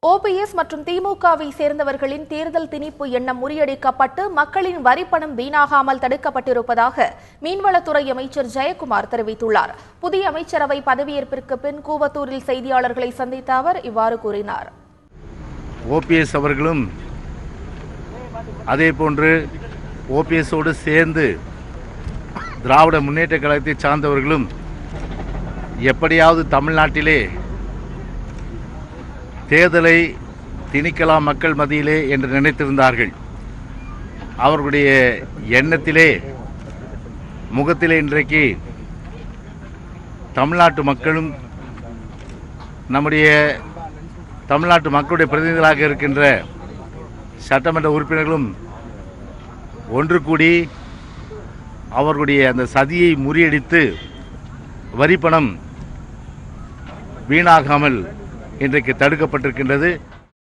OPS மற்றும் திமுகவை சேர்ந்தவர்களின் தேர்தல் திணிப்பு எண்ணம் முறியடிக்கப்பட்டு மக்களின் வரிப்பணம் வீணாகாமல் தடுக்கப்பட்டிருப்பதாக மீன்வளத்துறை அமைச்சர் ஜெயக்குமார் தெரிவித்துள்ளார். புதிய அமைச்சரவை பதவியேற்பிற்கு பின் கூவத்தூரில் செய்தியாளர்களை சந்தித்த அவர் இவ்வாறு கூறினார். ஓபிஎஸ் அவர்களும் அதேபோன்று ஓபிஎஸோடு சேர்ந்து திராவிட முன்னேற்ற கழகத்தை சார்ந்தவர்களும் எப்படியாவது தமிழ்நாட்டிலே தேர்தலை திணிக்கலாம் மக்கள் மத்தியிலே என்று நினைத்திருந்தார்கள். அவர்களுடைய எண்ணத்திலே முகத்திலே இன்றைக்கு தமிழ்நாட்டு மக்களும் நம்முடைய தமிழ்நாட்டு மக்களுடைய பிரதிநிதிகளாக இருக்கின்ற சட்டமன்ற உறுப்பினர்களும் ஒன்று கூடி அவர்களுடைய அந்த சதியை முறியடித்து வரிப்பணம் வீணாகாமல் இன்றைக்கு தடுக்கப்பட்டிருக்கின்றது.